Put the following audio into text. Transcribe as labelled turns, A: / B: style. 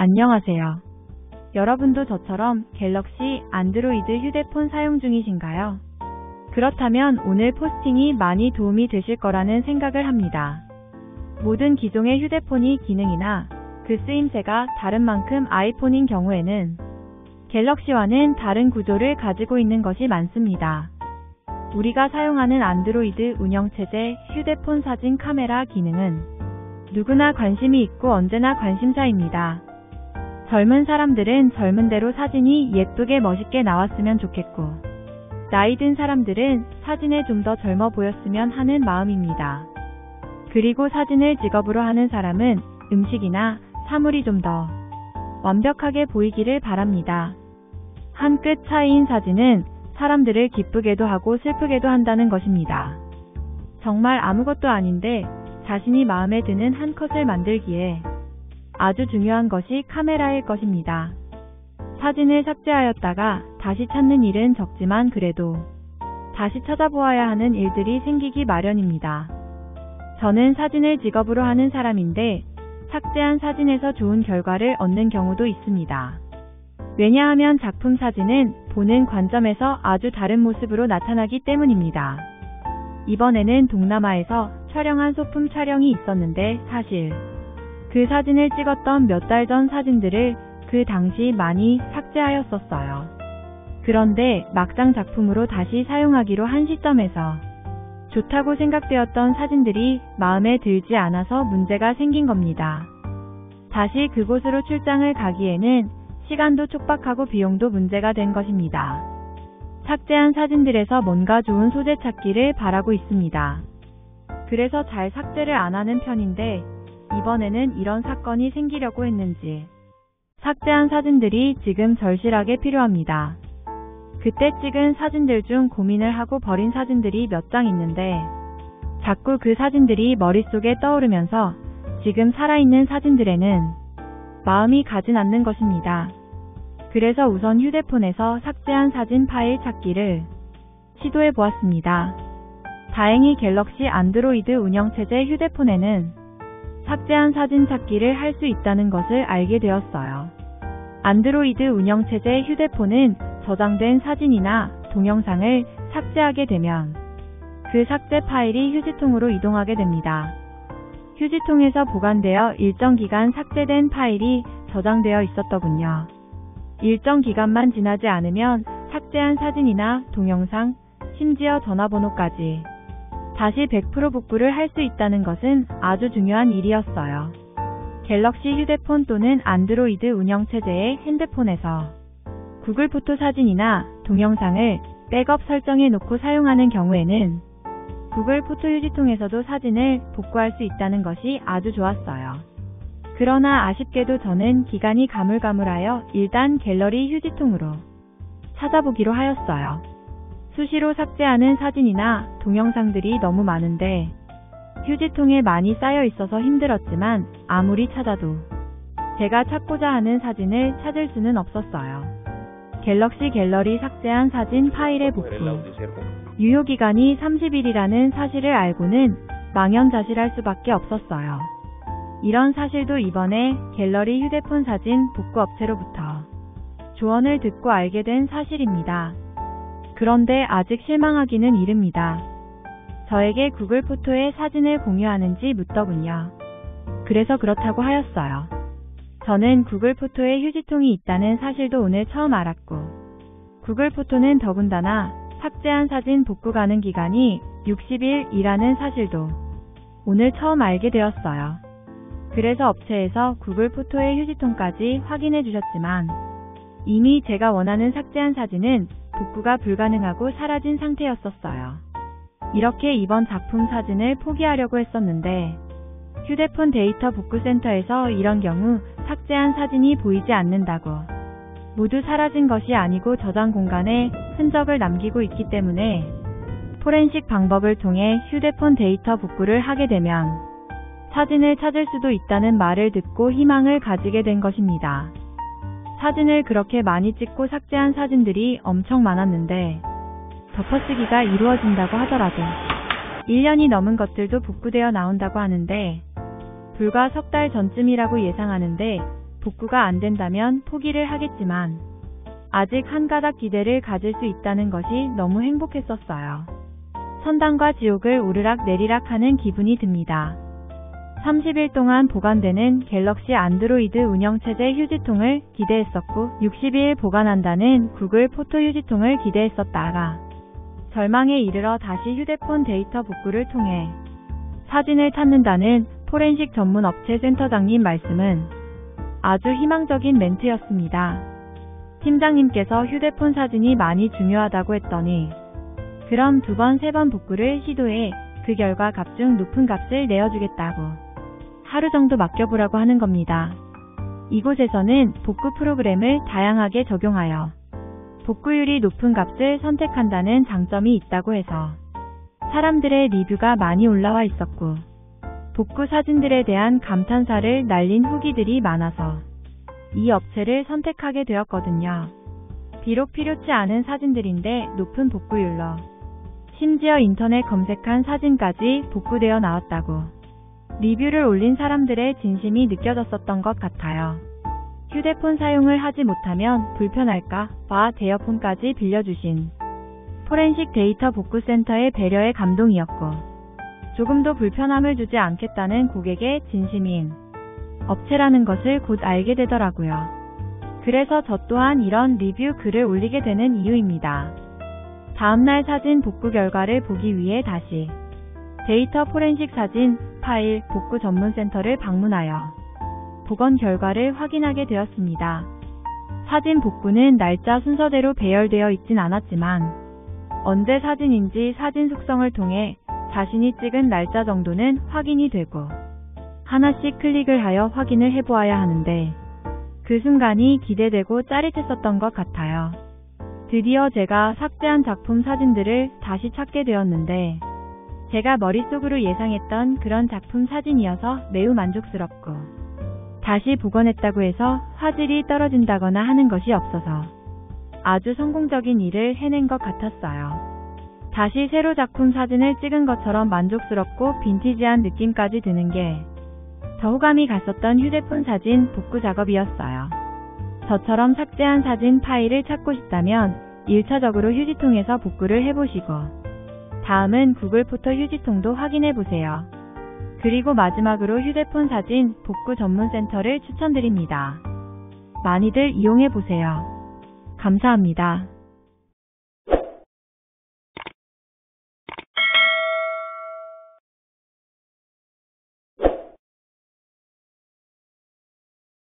A: 안녕하세요. 여러분도 저처럼 갤럭시 안드로이드 휴대폰 사용 중이신가요? 그렇다면 오늘 포스팅이 많이 도움이 되실 거라는 생각을 합니다. 모든 기종의 휴대폰이 기능이나 그 쓰임새가 다른 만큼 아이폰인 경우에는 갤럭시와는 다른 구조를 가지고 있는 것이 많습니다. 우리가 사용하는 안드로이드 운영체제 휴대폰 사진 카메라 기능은 누구나 관심이 있고 언제나 관심사입니다. 젊은 사람들은 젊은 대로 사진이 예쁘게 멋있게 나왔으면 좋겠고, 나이 든 사람들은 사진에 좀 더 젊어 보였으면 하는 마음입니다. 그리고 사진을 직업으로 하는 사람은 음식이나 사물이 좀 더 완벽하게 보이기를 바랍니다. 한 끗 차이인 사진은 사람들을 기쁘게도 하고 슬프게도 한다는 것입니다. 정말 아무것도 아닌데 자신이 마음에 드는 한 컷을 만들기에 아주 중요한 것이 카메라일 것입니다. 사진을 삭제하였다가 다시 찾는 일은 적지만 그래도 다시 찾아보아야 하는 일들이 생기기 마련입니다. 저는 사진을 직업으로 하는 사람인데 삭제한 사진에서 좋은 결과를 얻는 경우도 있습니다. 왜냐하면 작품 사진은 보는 관점에서 아주 다른 모습으로 나타나기 때문입니다. 이번에는 동남아에서 촬영한 소품 촬영이 있었는데 사실 그 사진을 찍었던 몇 달 전 사진들을 그 당시 많이 삭제하였었어요. 그런데 막상 작품으로 다시 사용하기로 한 시점에서 좋다고 생각되었던 사진들이 마음에 들지 않아서 문제가 생긴 겁니다. 다시 그곳으로 출장을 가기에는 시간도 촉박하고 비용도 문제가 된 것입니다. 삭제한 사진들에서 뭔가 좋은 소재 찾기를 바라고 있습니다. 그래서 잘 삭제를 안 하는 편인데 이번에는 이런 사건이 생기려고 했는지 삭제한 사진들이 지금 절실하게 필요합니다. 그때 찍은 사진들 중 고민을 하고 버린 사진들이 몇 장 있는데 자꾸 그 사진들이 머릿속에 떠오르면서 지금 살아있는 사진들에는 마음이 가진 않는 것입니다. 그래서 우선 휴대폰에서 삭제한 사진 파일 찾기를 시도해 보았습니다. 다행히 갤럭시 안드로이드 운영체제 휴대폰에는 삭제한 사진 찾기를 할 수 있다는 것을 알게 되었어요. 안드로이드 운영체제 휴대폰은 저장된 사진이나 동영상을 삭제하게 되면 그 삭제 파일이 휴지통으로 이동하게 됩니다. 휴지통에서 보관되어 일정 기간 삭제된 파일이 저장되어 있었더군요. 일정 기간만 지나지 않으면 삭제한 사진이나 동영상, 심지어 전화번호까지 다시 100% 복구를 할 수 있다는 것은 아주 중요한 일이었어요. 갤럭시 휴대폰 또는 안드로이드 운영체제의 핸드폰에서 구글 포토 사진이나 동영상을 백업 설정해 놓고 사용하는 경우에는 구글 포토 휴지통에서도 사진을 복구할 수 있다는 것이 아주 좋았어요. 그러나 아쉽게도 저는 기간이 가물가물하여 일단 갤러리 휴지통으로 찾아보기로 하였어요. 수시로 삭제하는 사진이나 동영상들이 너무 많은데 휴지통에 많이 쌓여 있어서 힘들었지만 아무리 찾아도 제가 찾고자 하는 사진을 찾을 수는 없었어요. 갤럭시 갤러리 삭제한 사진 파일의 복구. 유효기간이 30일이라는 사실을 알고는 망연자실할 수밖에 없었어요. 이런 사실도 이번에 갤러리 휴대폰 사진 복구 업체로부터 조언을 듣고 알게 된 사실입니다. 그런데 아직 실망하기는 이릅니다. 저에게 구글 포토에 사진을 공유하는지 묻더군요. 그래서 그렇다고 하였어요. 저는 구글 포토에 휴지통이 있다는 사실도 오늘 처음 알았고, 구글 포토는 더군다나 삭제한 사진 복구 가능 기간이 60일이라는 사실도 오늘 처음 알게 되었어요. 그래서 업체에서 구글 포토의 휴지통까지 확인해 주셨지만 이미 제가 원하는 삭제한 사진은 복구가 불가능하고 사라진 상태였었어요. 이렇게 이번 작품 사진을 포기하려고 했었는데 휴대폰 데이터 복구센터에서 이런 경우 삭제한 사진이 보이지 않는다고, 모두 사라진 것이 아니고 저장 공간에 흔적을 남기고 있기 때문에 포렌식 방법을 통해 휴대폰 데이터 복구를 하게 되면 사진을 찾을 수도 있다는 말을 듣고 희망을 가지게 된 것입니다. 사진을 그렇게 많이 찍고 삭제한 사진들이 엄청 많았는데 덮어쓰기가 이루어진다고 하더라도 1년이 넘은 것들도 복구되어 나온다고 하는데 불과 석 달 전쯤이라고 예상하는데 복구가 안 된다면 포기를 하겠지만 아직 한 가닥 기대를 가질 수 있다는 것이 너무 행복했었어요. 천당과 지옥을 오르락 내리락 하는 기분이 듭니다. 30일 동안 보관되는 갤럭시 안드로이드 운영체제 휴지통을 기대했었고 60일 보관한다는 구글 포토 휴지통을 기대했었다가 절망에 이르러 다시 휴대폰 데이터 복구를 통해 사진을 찾는다는 포렌식 전문 업체 센터장님 말씀은 아주 희망적인 멘트였습니다. 팀장님께서 휴대폰 사진이 많이 중요하다고 했더니 그럼 2번, 3번 복구를 시도해 그 결과 값중 높은 값을 내어주겠다고 하루 정도 맡겨보라고 하는 겁니다. 이곳에서는 복구 프로그램을 다양하게 적용하여 복구율이 높은 값을 선택한다는 장점이 있다고 해서 사람들의 리뷰가 많이 올라와 있었고 복구 사진들에 대한 감탄사를 날린 후기들이 많아서 이 업체를 선택하게 되었거든요. 비록 필요치 않은 사진들인데 높은 복구율로 심지어 인터넷 검색한 사진까지 복구되어 나왔다고 리뷰를 올린 사람들의 진심이 느껴졌었던 것 같아요. 휴대폰 사용을 하지 못하면 불편할까 봐 대여폰까지 빌려주신 포렌식 데이터 복구센터의 배려에 감동이었고 조금도 불편함을 주지 않겠다는 고객의 진심인 업체라는 것을 곧 알게 되더라고요. 그래서 저 또한 이런 리뷰 글을 올리게 되는 이유입니다. 다음날 사진 복구 결과를 보기 위해 다시 데이터 포렌식 사진 파일 복구 전문센터를 방문하여 복원 결과를 확인하게 되었습니다. 사진 복구는 날짜 순서대로 배열되어 있진 않았지만 언제 사진인지 사진 속성을 통해 자신이 찍은 날짜 정도는 확인이 되고 하나씩 클릭을 하여 확인을 해보아야 하는데 그 순간이 기대되고 짜릿했었던 것 같아요. 드디어 제가 삭제한 작품 사진들을 다시 찾게 되었는데 제가 머릿속으로 예상했던 그런 작품 사진이어서 매우 만족스럽고 다시 복원했다고 해서 화질이 떨어진다거나 하는 것이 없어서 아주 성공적인 일을 해낸 것 같았어요. 다시 새로 작품 사진을 찍은 것처럼 만족스럽고 빈티지한 느낌까지 드는 게 더 호감이 갔었던 휴대폰 사진 복구 작업이었어요. 저처럼 삭제한 사진 파일을 찾고 싶다면 1차적으로 휴지통에서 복구를 해보시고 다음은 구글 포토 휴지통도 확인해보세요. 그리고 마지막으로 휴대폰 사진 복구 전문센터를 추천드립니다. 많이들 이용해보세요. 감사합니다.